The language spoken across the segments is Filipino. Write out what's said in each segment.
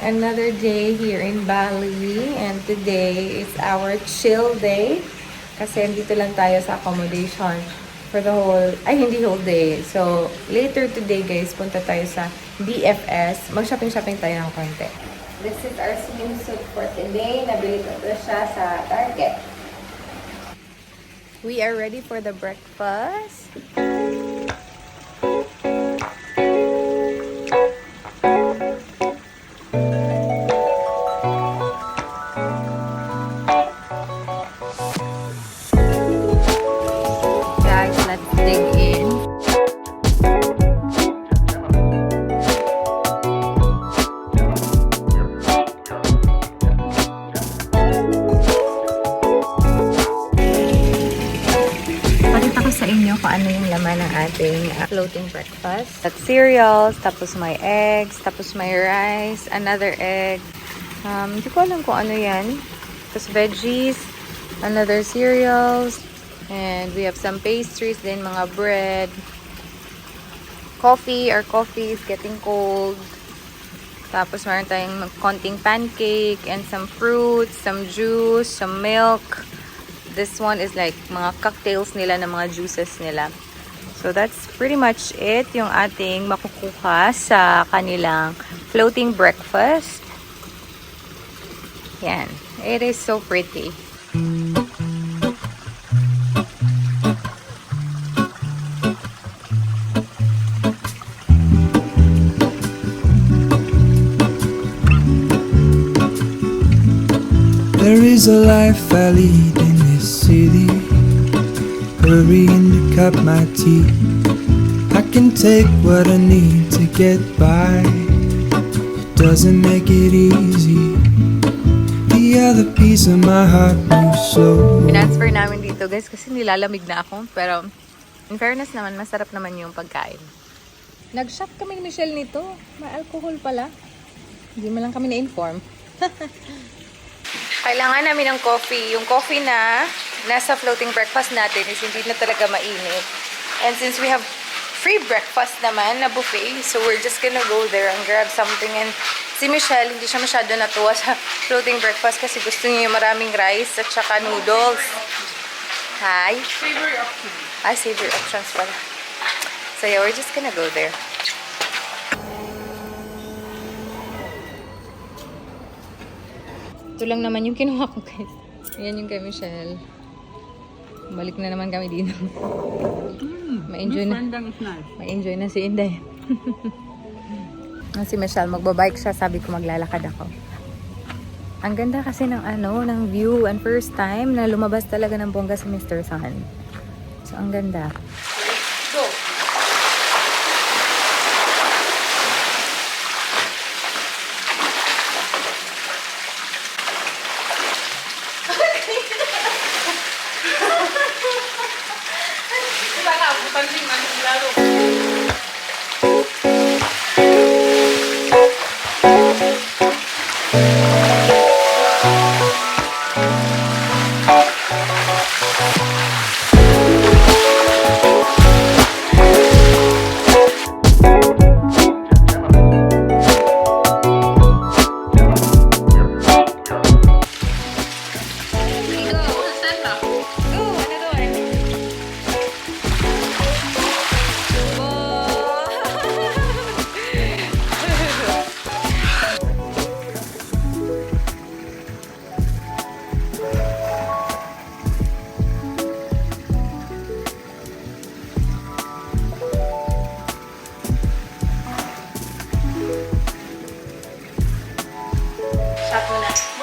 another day here in Bali, and today is our chill day kasi dito lang tayo sa accommodation for the whole, hindi whole day. So, later today guys, punta tayo sa BFS. Mag-shopping-shopping tayo ng konti. This is our swimsuit for today. Nabili ko ito siya sa Target. We are ready for the breakfast. Kung ano yung laman ng ating floating breakfast. At cereals, tapos may eggs, tapos may rice, another egg. Hindi ko alam kung ano yan. Tapos veggies, another cereals, and we have some pastries, then mga bread. Coffee, our coffee is getting cold. Tapos meron tayong konting pancake, and some fruits, some juice, some milk. This one is like mga cocktails nila na mga juices nila. So that's pretty much it yung ating makukuha sa kanilang floating breakfast. Yan. It is so pretty. There is a life I lead in this city, hurrying to cut my teeth. I can take what I need to get by, it doesn't make it easy. The other piece of my heart moves slow. Transfer namin dito guys kasi nilalamig na ako, pero in fairness naman, masarap naman yung pagkain. Nag-shop kami ni Michelle nito. May alcohol pala. Hindi mo lang kami na-inform. Kailangan namin ng coffee. Yung coffee na nasa floating breakfast natin is hindi na talaga mainit. And since we have free breakfast naman na buffet, so we're just gonna go there and grab something. And si Michelle, hindi siya masyado natuwa sa floating breakfast kasi gusto niya yung maraming rice at saka noodles. Hi? Savory options. Savory options pala. So yeah, we're just gonna go there. Ito lang naman yung kinuha ko guys. Ayan yung kay Michelle. Balik na naman kami dito. Ma-enjoy na. Ma-enjoy na si Inday. Si Michelle, magbabike siya. Sabi ko maglalakad ako. Ang ganda kasi ng ng view. And first time na lumabas talaga ng bongga si Mr. Sun. So, ang ganda. Go!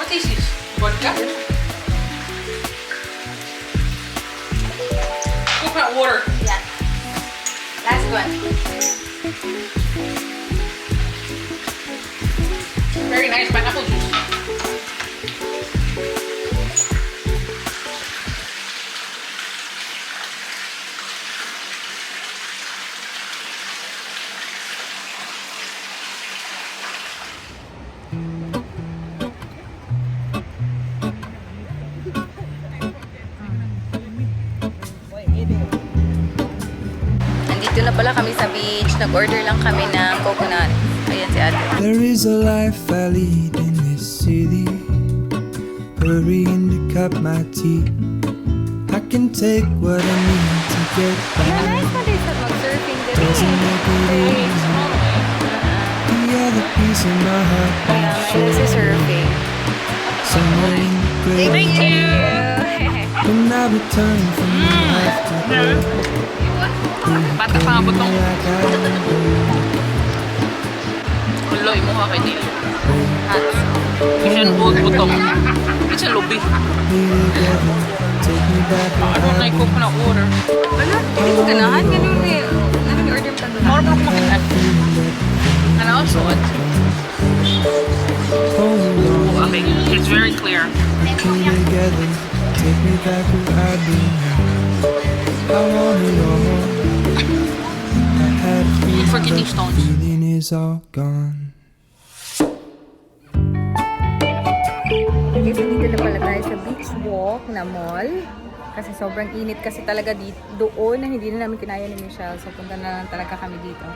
What is this? Vodka? Coconut water. Yeah. Last one. Very nice pineapple juice. Nandito na pala kami sa beach. Nag-order lang kami ng coconut. Ayan si ate. There is a life I lead in this city, hurrying to cut my teeth. I can take what I need to get by. Nice pa din sa mag-surfing din. Doesn't make it easy. The other piece of my heart Kaya won't may si show. surfing. Somewhere in the great Thank you! when I return from the afterglow. Bata pa nga butong. Like I don't know. Ulo, imo ka kay Neil. Hats. Mission boat butong. It's a lobby. We together, take me back Ano where na I've i-cook na order? Wala, hindi ko ganahan. Ganun eh. Ganun yung order pa doon. More mo kumakitan. And also, hold on. okay, it's very clear. We together, take me back where I've been. I want it all. I had a feeling, For kidney but the stones. feeling is all gone. Okay, so dito na pala tayo sa beach walk na mall. Kasi sobrang init kasi talaga dito, doon na hindi na namin kinaya ni Michelle. So punta na lang talaga kami dito.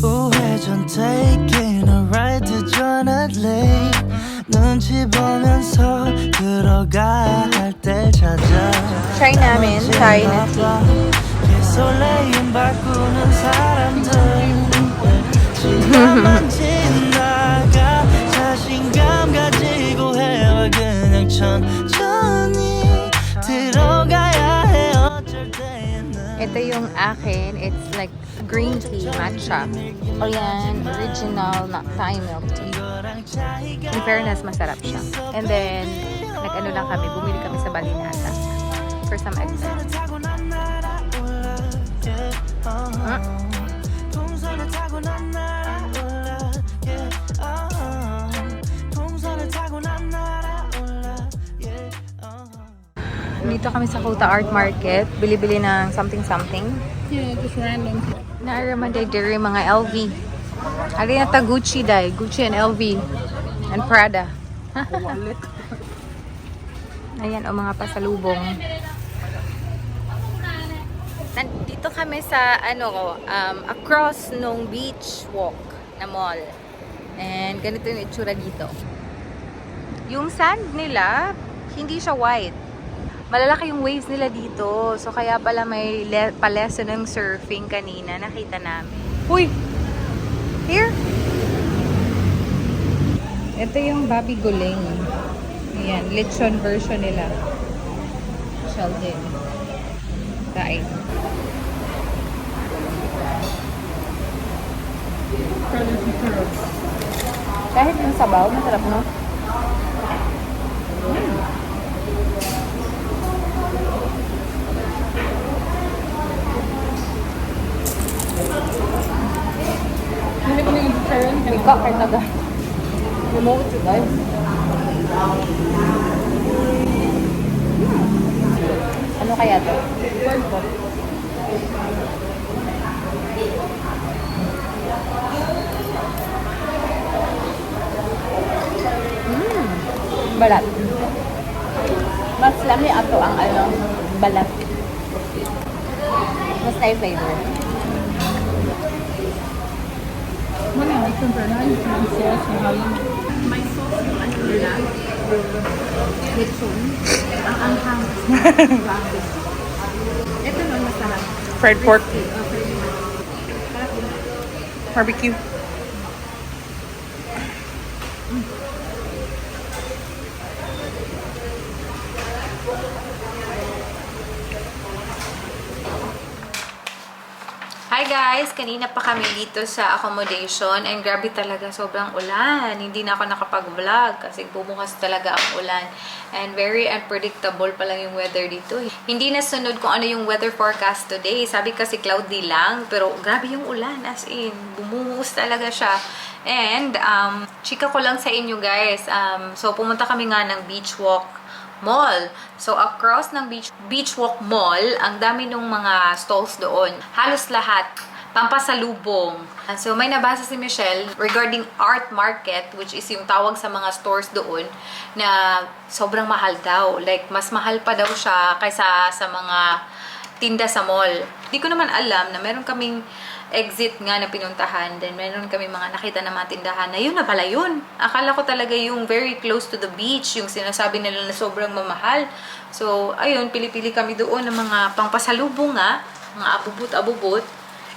우회전 taking a ride to Jonah Lake 눈치 보면서 들어가야 할 때 찾아 Try namin, China tea. 설레임 바꾸는 사람들 시간만 지나가 자신감 가지고 해와 그냥 천천히 들어가야 해 어쩔 때에는 Ito yung akin. It's like green tea matcha. Ayan, original na Thai milk tea. In fairness, masarap siya. And then, nag-ano lang kami, bumili kami sa Balinata for some extra. 동선을 타고 난 날아올라 동선을 타고 난 날아올라 Dito kami sa Kota Art Market. Bili-bili ng something-something. Yeah, just random. Naaraman diri mga LV. Ari na ta Gucci dai. Gucci and LV. And Prada. Ayan o mga pasalubong. Nandito kami sa across nung beach walk na mall. And ganito yung itsura dito. Yung sand nila, hindi siya white. Malalaki yung waves nila dito. So kaya pala may pa-lesson ng surfing kanina. Nakita namin. Uy! Here! Ito yung Babi Guling. Ayan, lechon version nila. Sheldon. Kain. Kahit yung sabaw, masarap no? Hindi ko na yung chicharon. May kakar na guys. Remote siya guys. Ano kaya to? Balat. Mas lami ato ang balat. Mas na yung flavor. Ano yung different pero na yung sauce na halong. May sauce yung ano nila. Lechon. Ang anghang. Ito naman masarap. Fried pork. Barbecue. Hi guys! Kanina pa kami dito sa accommodation and grabe talaga sobrang ulan. Hindi na ako nakapag-vlog kasi bumukas talaga ang ulan. And very unpredictable pa lang yung weather dito. Hindi nasunod kung ano yung weather forecast today. Sabi kasi cloudy lang pero grabe yung ulan as in. Bumuhos talaga siya. And chika ko lang sa inyo guys. So pumunta kami nga ng beach walk mall. So, across ng Beach Walk Mall, ang dami ng mga stalls doon. Halos lahat. Pampasalubong. So, may nabasa si Michelle regarding art market, which is yung tawag sa mga stores doon, na sobrang mahal daw. Like, mas mahal pa daw siya kaysa sa mga tinda sa mall. Hindi ko naman alam na meron kaming exit nga na pinuntahan. Then, meron kami mga nakita na mga tindahan na yun na pala yun. Akala ko talaga yung very close to the beach, yung sinasabi nila na sobrang mamahal. So, ayun, pili-pili kami doon ng mga pangpasalubong nga, mga abubot-abubot.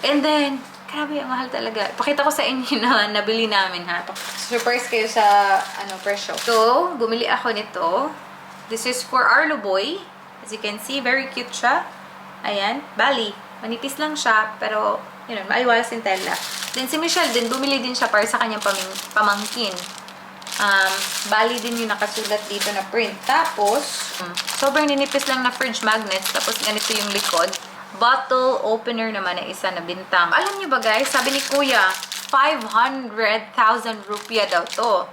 And then, grabe, ang mahal talaga. Pakita ko sa inyo na nabili namin, ha. Surprise kayo sa, presyo. So, bumili ako nito. This is for Arlo Boy. As you can see, very cute siya. Ayan, bali. Manipis lang siya, pero, maaliwalas yung tela. Then, si Michelle din, bumili din siya para sa kanyang pamangkin. Bali din yung nakasulat dito na print. Tapos, sobrang ninipis lang na fridge magnets. Tapos, ganito yung likod. Bottle opener naman na isa na bintang. Alam niyo ba guys, sabi ni Kuya, 500,000 rupiah daw to.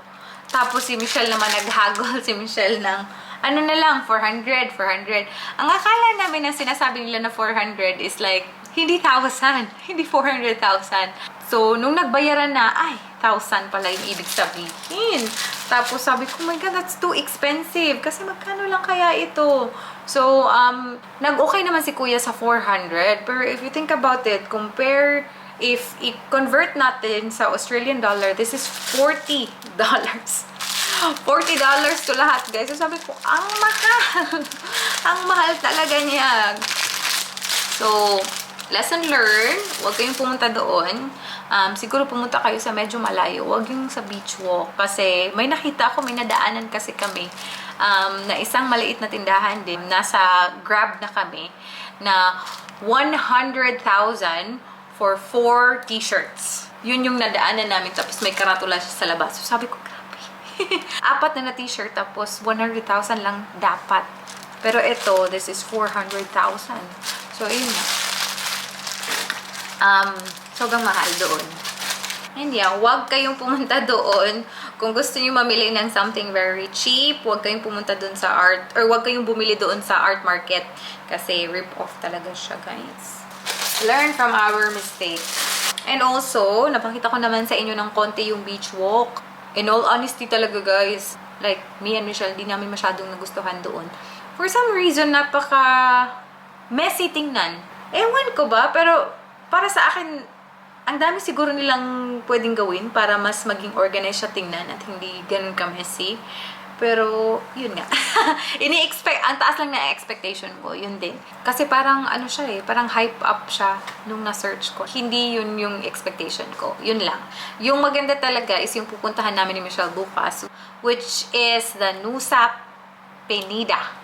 Tapos si Michelle naman naghagol si Michelle ng na lang, 400. Ang akala namin na sinasabi nila na 400 is like, hindi 1,000, hindi 400,000. So, nung nagbayaran na, 1,000 pala yung ibig sabihin. Tapos sabi ko, oh my God, that's too expensive. Kasi magkano lang kaya ito? So, nag-okay naman si Kuya sa 400. Pero if you think about it, if i-convert natin sa Australian dollar, this is $40. $40 to lahat, guys. So, sabi ko, ang mahal. Ang mahal talaga niya. So, lesson learned, huwag kayong pumunta doon. Siguro pumunta kayo sa medyo malayo. Huwag yung sa beach walk. Kasi may nakita ako, may nadaanan kasi kami na isang maliit na tindahan din. Nasa Grab na kami na 100,000 for 4 t-shirts. Yun yung nadaanan namin. Tapos may karatula siya sa labas. So sabi ko, grabe. 4 na t-shirt tapos 100,000 lang dapat. Pero ito, this is 400,000. So, yun na. Sobrang mahal doon. And yeah, huwag kayong pumunta doon. Kung gusto niyo mamili ng something very cheap, huwag kayong pumunta doon sa art, or huwag kayong bumili doon sa art market. Kasi rip-off talaga siya, guys. Learn from our mistakes. And also, napakita ko naman sa inyo ng konti yung beach walk. In all honesty talaga, guys, like, me and Michelle, di namin masyadong nagustuhan doon. For some reason, napaka-messy tingnan. Ewan ko ba, pero para sa akin, ang dami siguro nilang pwedeng gawin para mas maging organized siya tingnan at hindi ganun ka-messy. Pero, yun nga. Ang taas lang na expectation ko, yun din. Kasi parang, parang hype up siya nung na-search ko. Hindi yun yung expectation ko. Yun lang. Yung maganda talaga is yung pupuntahan namin ni Michelle bukas, which is the Nusa Penida.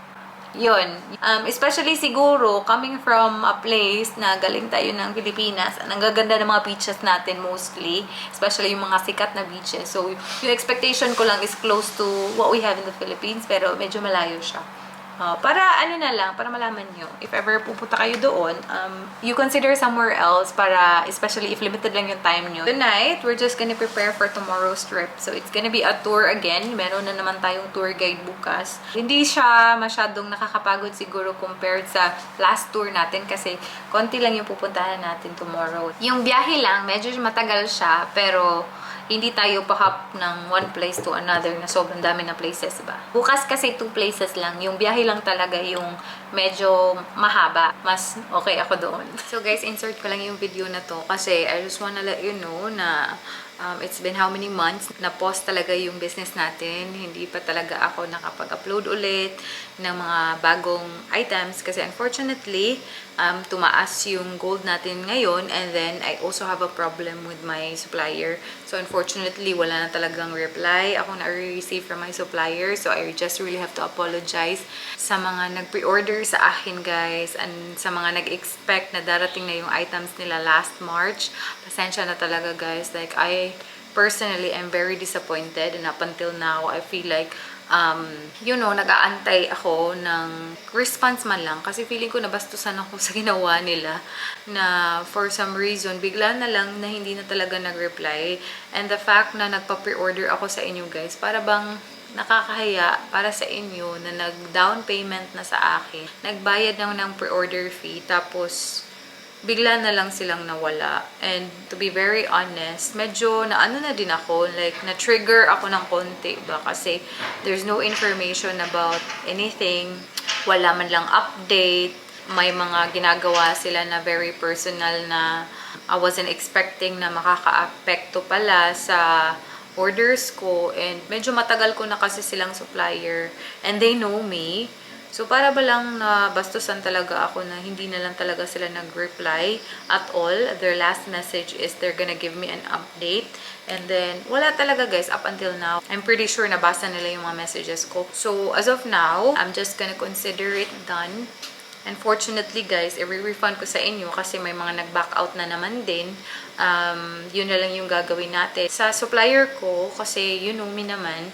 Yun. Especially siguro, coming from a place na galing tayo ng Pilipinas, ang gaganda ng mga beaches natin mostly, especially yung mga sikat na beaches. So, yung expectation ko lang is close to what we have in the Philippines, pero medyo malayo siya. Para para malaman nyo, if ever pupunta kayo doon, you consider somewhere else para, especially if limited lang yung time nyo. Tonight, we're just gonna prepare for tomorrow's trip. So, it's gonna be a tour again. Meron na naman tayong tour guide bukas. Hindi siya masyadong nakakapagod siguro compared sa last tour natin kasi konti lang yung pupuntahan natin tomorrow. Yung biyahe lang, medyo matagal siya, pero hindi tayo pahap ng one place to another na sobrang dami na places ba. Bukas kasi 2 places lang. Yung biyahe lang talaga yung medyo mahaba. Mas okay ako doon. So guys, insert ko lang yung video na to kasi I just wanna let you know na it's been how many months na pause talaga yung business natin. Hindi pa talaga ako nakapag-upload ulit ng mga bagong items kasi unfortunately, tumaas yung gold natin ngayon and then I also have a problem with my supplier. So unfortunately, wala na talagang reply ako na-receive from my supplier. So I just really have to apologize sa mga nag-pre-order sa akin, guys, and sa mga nag-expect na darating na yung items nila last March. Pasensya na talaga, guys. Like, I personally am very disappointed and up until now, I feel like nag-aantay ako ng response man lang kasi feeling ko nabastusan ako sa ginawa nila na for some reason bigla na lang na hindi na talaga nag-reply. And the fact na nagpa-pre-order ako sa inyo, guys, para bang nakakahiya para sa inyo na nag-down payment na sa akin. Nagbayad na ng pre-order fee, tapos bigla na lang silang nawala. And to be very honest, medyo naano na din ako, like na-trigger ako ng konti ba, kasi there's no information about anything. Wala man lang update. May mga ginagawa sila na very personal na I wasn't expecting na makaka-apekto pala sa orders ko. And medyo matagal ko na kasi silang supplier and they know me. So, para ba lang na bastusan talaga ako na hindi na lang talaga sila nag-reply at all. Their last message is they're gonna give me an update. And then, wala talaga guys up until now. I'm pretty sure nabasa nila yung mga messages ko. So, as of now, I'm just gonna consider it done. Unfortunately guys, i-refund ko sa inyo kasi may mga nag-back out na naman din. Yun na lang yung gagawin natin. Sa supplier ko, kasi you know me naman,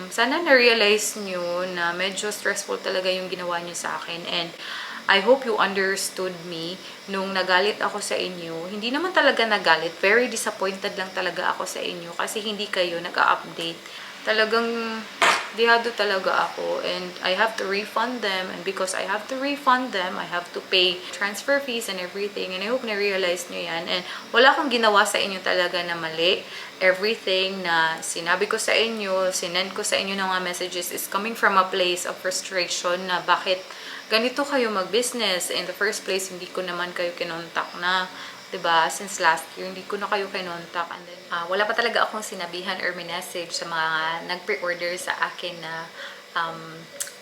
sana na-realize nyo na medyo stressful talaga yung ginawa nyo sa akin. And I hope you understood me nung nagalit ako sa inyo. Hindi naman talaga nagalit. Very disappointed lang talaga ako sa inyo kasi hindi kayo nag-update. Talagang dihado talaga ako and I have to refund them, and because I have to refund them, I have to pay transfer fees and everything, and I hope na-realize nyo yan. And wala akong ginawa sa inyo talaga na mali. Everything na sinabi ko sa inyo, sinend ko sa inyo ng mga messages is coming from a place of frustration na bakit ganito kayo mag-business. In the first place, hindi ko naman kayo kinontak na, 'di ba? Since last year, hindi ko na kayo kinontak. And then, wala pa talaga akong sinabihan or message sa mga nag-pre-order sa akin na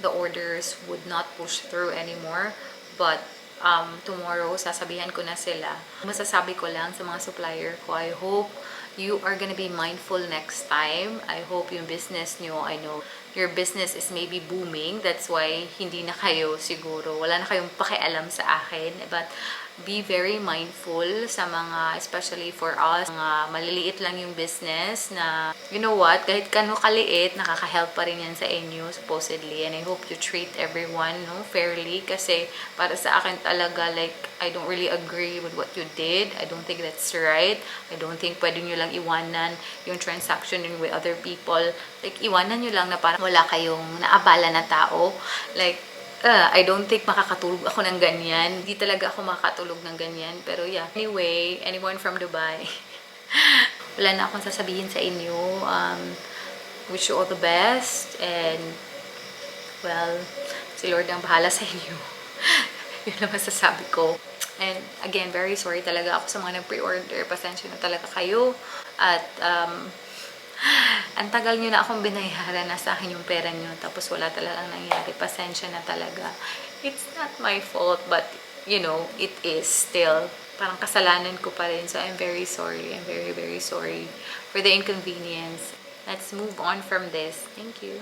the orders would not push through anymore. But tomorrow, sasabihan ko na sila. Masasabi ko lang sa mga supplier ko, I hope you are gonna be mindful next time. I hope yung business nyo, I know your business is maybe booming. That's why hindi na kayo siguro, wala na kayong pakialam sa akin. But be very mindful sa mga, especially for us, mga maliliit lang yung business na, you know what, kahit kano kaliit, nakaka-help pa rin yan sa inyo, supposedly. And I hope you treat everyone, no, fairly. Kasi para sa akin talaga, like, I don't really agree with what you did. I don't think that's right. I don't think pwede nyo lang iwanan yung transaction with other people. Like, iwanan nyo lang na parang wala kayong naabala na tao. Like, I don't think makakatulog ako ng ganyan. Hindi talaga ako makakatulog ng ganyan. Pero yeah. Anyway, anyone from Dubai, wala na akong sasabihin sa inyo. Wish you all the best. And, well, si Lord ang bahala sa inyo. Yun lang masasabi ko. And again, very sorry talaga ako sa mga nag-pre-order. Pasensya na talaga kayo. At, ang tagal nyo na akong binayaran na sa akin yung pera nyo, tapos wala talagang nangyari. Pasensya na talaga. It's not my fault, but you know, it is still. Parang kasalanan ko pa rin. So I'm very sorry. I'm very, very sorry for the inconvenience. Let's move on from this. Thank you.